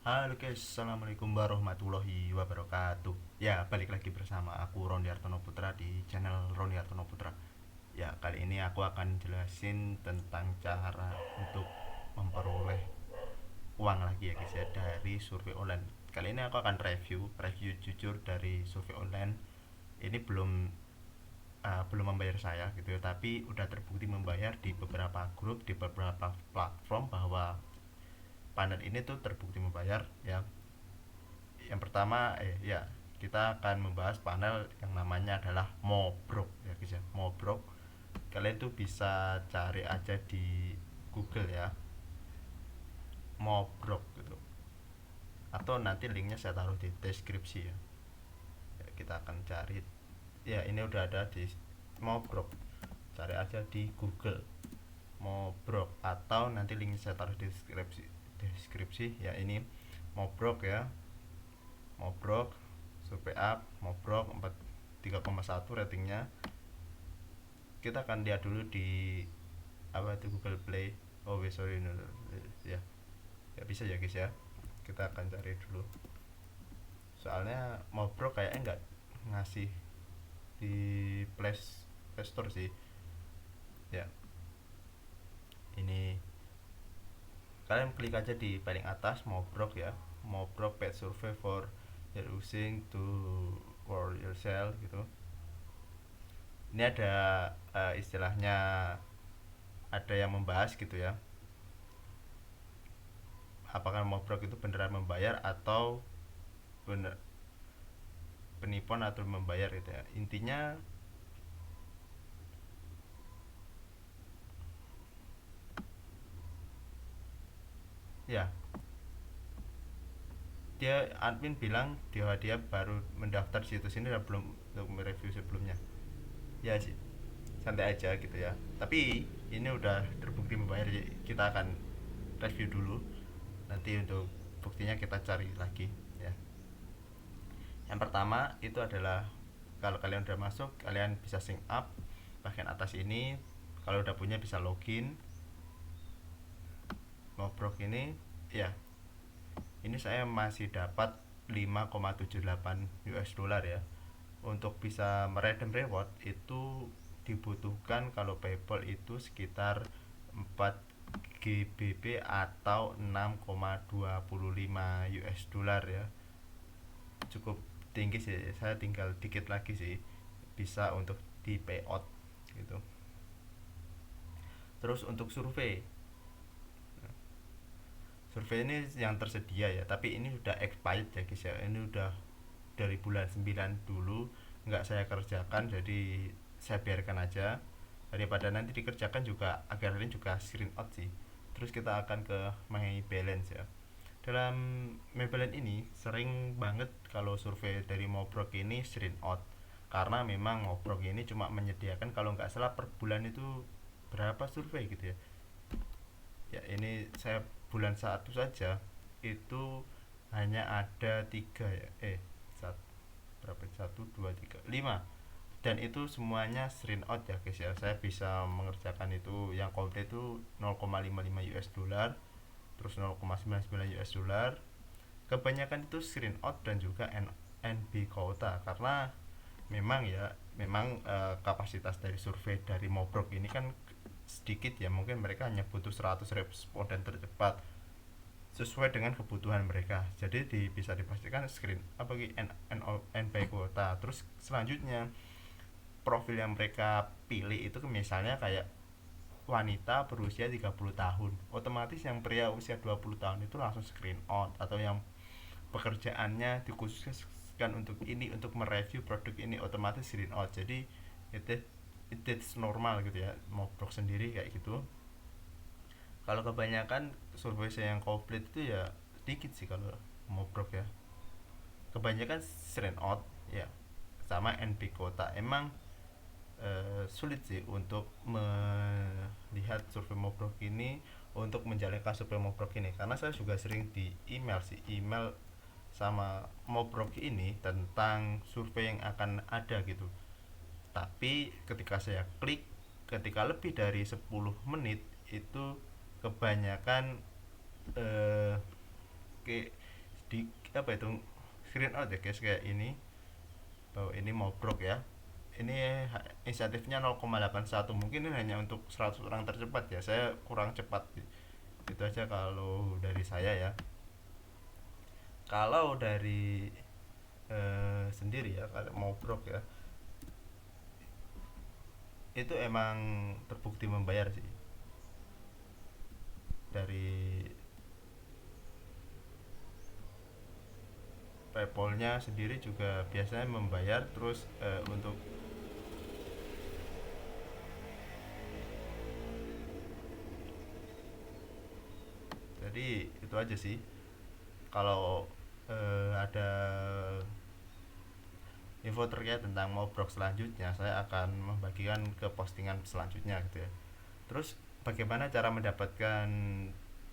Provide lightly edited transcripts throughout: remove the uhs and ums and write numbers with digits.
Halo guys, assalamualaikum warahmatullahi wabarakatuh. Ya, balik lagi bersama aku Roni Hartono Putra di channel Roni Hartono Putra. Ya, kali ini aku akan jelasin tentang cara untuk memperoleh uang lagi ya guys ya dari survei online. Kali ini aku akan review jujur dari survei online. Ini belum membayar saya gitu ya, tapi udah terbukti membayar di beberapa grup, di beberapa platform bahwa panel ini tuh terbukti membayar ya. Yang pertama ya, kita akan membahas panel yang namanya adalah Mobrok ya guys ya. Mobrok, kalian tuh bisa cari aja di Google ya, Mobrok gitu, atau nanti linknya saya taruh di deskripsi ya. Ya, kita akan cari ya, ini udah ada di Mobrok, cari aja di Google Mobrok, atau nanti linknya saya taruh di deskripsi ya. Ini Mobrok ya, Mobrok survei up Mobrok 3,1 ratingnya. Kita akan lihat dulu di apa itu, Google Play. Oh wait, sorry, no, no, ya. Ya bisa ya guys ya, kita akan cari dulu, soalnya Mobrok kayaknya nggak ngasih di Play Store sih ya. Ini kalian klik aja di paling atas Mobrok ya, Mobrok Pet Survey for your using to for yourself gitu. Ini ada istilahnya, ada yang membahas gitu ya, apakah Mobrok itu beneran membayar atau bener penipuan atau membayar gitu ya. Intinya ya, dia admin bilang dia baru mendaftar di situs ini dan belum untuk mereview sebelumnya. Ya sih, santai aja gitu ya, tapi ini udah terbukti membayar, jadi kita akan review dulu, nanti untuk buktinya kita cari lagi ya. Yang pertama itu adalah, kalau kalian udah masuk, kalian bisa sync up bagian atas ini. Kalau udah punya bisa login Mobrok ini ya. Ini saya masih dapat 5,78 US dollar ya. Untuk bisa meredeem reward itu dibutuhkan, kalau PayPal itu sekitar 4 GBP atau 6,25 US dollar ya. Cukup tinggi sih, saya tinggal dikit lagi sih bisa untuk di payout gitu. Terus untuk survei ini yang tersedia ya, tapi ini sudah expired ya guys ya. Ini udah dari bulan 9 dulu nggak saya kerjakan, jadi saya biarkan aja daripada nanti dikerjakan juga, agar kalian juga screenshot sih. Terus kita akan ke my balance ya. Dalam my balance ini sering banget kalau survei dari Mobrok ini screenshot, karena memang Mobrok ini cuma menyediakan kalau nggak salah per bulan itu berapa survei gitu ya. Ya ini saya bulan satu saja itu hanya ada tiga ya, berapa, satu dua tiga lima, dan itu semuanya screen out ya guys ya. Saya bisa mengerjakan itu yang komplit itu 0,55 US dollar, terus 0,99 US dollar. Kebanyakan itu screen out dan juga NB quota, karena memang kapasitas dari survei dari Mobrok ini kan sedikit ya. Mungkin mereka hanya butuh 100 responden tercepat sesuai dengan kebutuhan mereka, jadi bisa dipastikan screen apa n by kuota. Terus selanjutnya, profil yang mereka pilih itu misalnya kayak wanita berusia 30 tahun, otomatis yang pria usia 20 tahun itu langsung screen out. Atau yang pekerjaannya dikhususkan untuk ini, untuk mereview produk ini, otomatis screen out. Jadi itu it's normal gitu ya, mau blog sendiri kayak gitu. Kalau kebanyakan survei saya yang komplit itu ya sedikit sih kalau mau blog ya, kebanyakan screen out ya, sama NP kota. Emang sulit sih untuk melihat survei Mobrok ini, untuk menjalankan survei Mobrok ini, karena saya juga sering di email sih, email sama Mobrok ini tentang survei yang akan ada gitu. Tapi ketika saya klik, ketika lebih dari 10 menit itu kebanyakan eh, di apa itu screen out ya guys, kayak ini bahwa ini Mobrok ya, ini inisiatifnya 0,81, mungkin ini hanya untuk 100 orang tercepat ya, saya kurang cepat. Itu aja kalau dari saya ya. Kalau dari sendiri ya, kalau Mobrok ya, itu emang terbukti membayar sih. Dari PayPal-nya sendiri juga biasanya membayar, terus untuk jadi itu aja sih. Kalau ada info terkait tentang Mobrok selanjutnya, saya akan membagikan ke postingan selanjutnya gitu ya. Terus bagaimana cara mendapatkan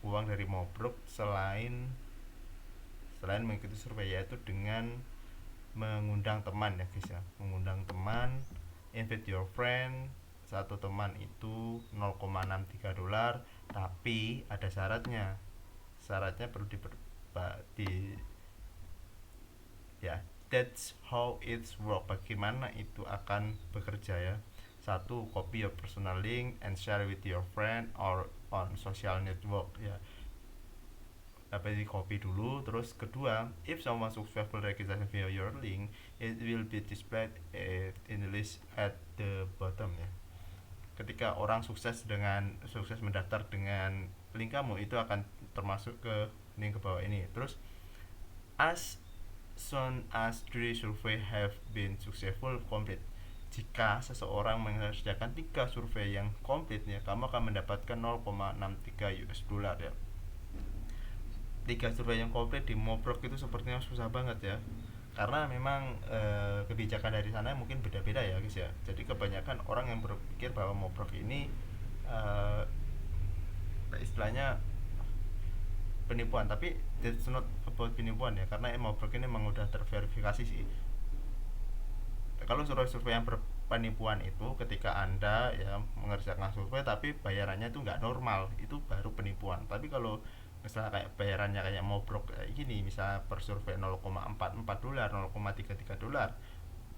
uang dari Mobrok selain mengikuti survei, yaitu dengan mengundang teman ya guys ya, mengundang teman, invite your friend. Satu teman itu 0,63 dolar, tapi ada syaratnya. Syaratnya perlu di ya, that's how it's work, bagaimana itu akan bekerja ya. Satu, copy your personal link and share with your friend or on social network ya. Dapat di copy dulu. Terus kedua, if someone successful registration via your link, it will be displayed in the list at the bottom ya. Ketika orang sukses mendaftar dengan link kamu, itu akan termasuk ke link ke bawah ini. Terus as soon as the survey have been successful complete, jika seseorang mengerjakan 3 survei yang komplit ya, kamu akan mendapatkan 0,63 US dollar ya. 3 survei yang komplit di Mobrok itu sepertinya susah banget ya, karena memang kebijakan dari sana mungkin beda-beda ya guys ya. Jadi kebanyakan orang yang berpikir bahwa Mobrok ini istilahnya penipuan, tapi it's not about penipuan ya, karena Mobrok ini memang udah terverifikasi sih. Kalau survei-survei yang penipuan itu ketika anda ya mengerjakan survei tapi bayarannya itu nggak normal, itu baru penipuan. Tapi kalau misalnya kayak bayarannya kayak Mobrok kayak gini, misalnya per survei 0,44 dolar, 0,33 dolar,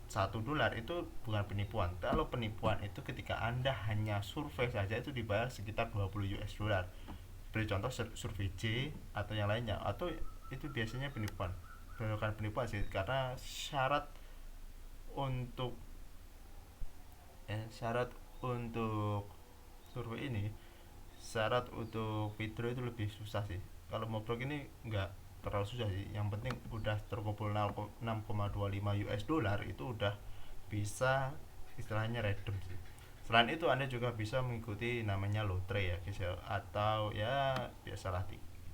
1 dolar, itu bukan penipuan. Kalau penipuan itu ketika anda hanya survei saja itu dibayar sekitar 20 US dollar. Beri contoh survei C atau yang lainnya, atau itu biasanya penipuan. Bukan penipuan sih, karena untuk syarat untuk survei ini, syarat untuk withdraw itu lebih susah sih. Kalau Mobrok ini nggak terlalu susah sih, yang penting udah terkumpul 6,25 US dollar, itu udah bisa istilahnya redeem sih. Selain itu anda juga bisa mengikuti namanya lotre ya guys ya, atau ya biasalah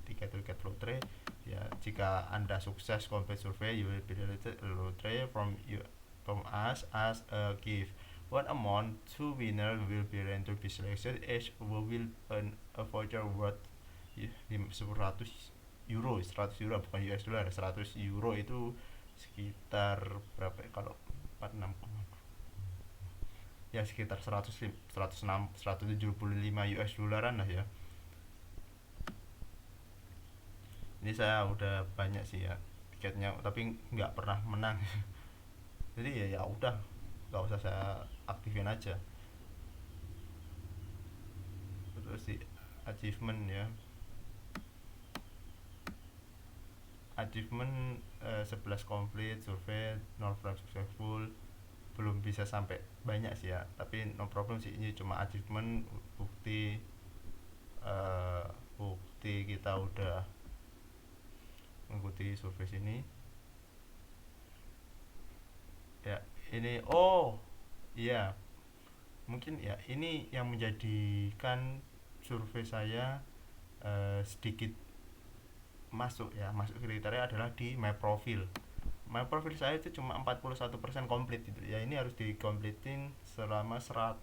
tiket lotre ya. Jika anda sukses complete survey, you will be related lotre from us as a gift. One amount, two winner will be to be selected. Each will earn a voucher worth 100 euro. 100 euro bukan US dollar. 100 euro itu sekitar berapa ya, kalau 46 ya sekitar 175 US dolaran lah ya. Ini saya udah banyak sih ya tiketnya, tapi nggak pernah menang. Jadi ya udah, nggak usah saya aktifin aja. Terus di achievement ya, achievement 11 complete survey, 0 successful, belum bisa sampai banyak sih ya, tapi no problem sih, ini cuma achievement, bukti bukti kita udah mengikuti survei sini ya. Ini iya, mungkin ya ini yang menjadikan survei saya sedikit masuk kriteria adalah di my profile. My profile saya itu cuma 41% komplit gitu ya, ini harus dikompletin selama 100%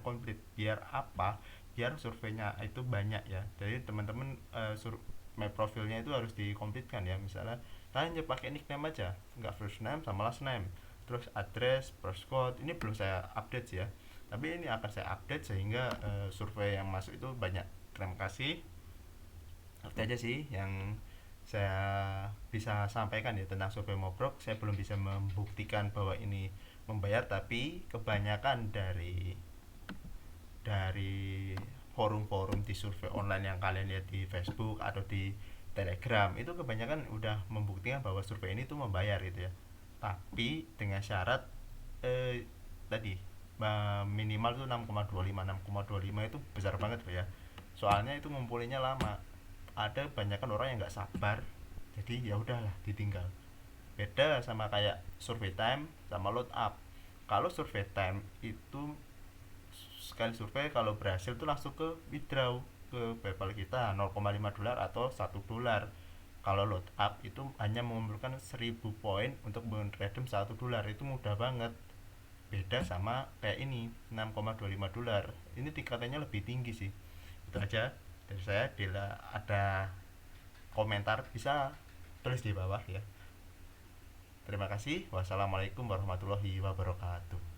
komplit. Biar apa? Biar surveinya itu banyak ya. Jadi teman-teman my profilnya itu harus dikomplitkan ya. Misalnya kalian hanya pakai nickname aja, nggak first name sama last name, terus address, postcode, ini belum saya update sih ya, tapi ini akan saya update sehingga survei yang masuk itu banyak. Terima kasih. Itu aja sih yang saya bisa sampaikan ya tentang survei Mobrok. Saya belum bisa membuktikan bahwa ini membayar, tapi kebanyakan dari forum-forum di survei online yang kalian lihat di Facebook atau di Telegram itu kebanyakan udah membuktikan bahwa survei ini tuh membayar gitu ya. Tapi dengan syarat tadi minimal tuh 6,25. 6,25 itu besar banget ya. Soalnya itu ngumpulinnya lama. Ada banyak kan orang yang nggak sabar. Jadi ya udahlah ditinggal. Beda sama kayak survei time sama load up. Kalau survei time itu sekali survei kalau berhasil tuh langsung ke withdraw ke PayPal kita 0,5 dolar atau 1 dolar. Kalau load up itu hanya mengumpulkan 1000 poin untuk meredeem 1 dolar, itu mudah banget. Beda sama kayak ini 6,25 dolar, ini tingkatannya lebih tinggi sih. Itu aja dari saya. Bila ada komentar bisa tulis di bawah ya. Terima kasih. Wassalamualaikum warahmatullahi wabarakatuh.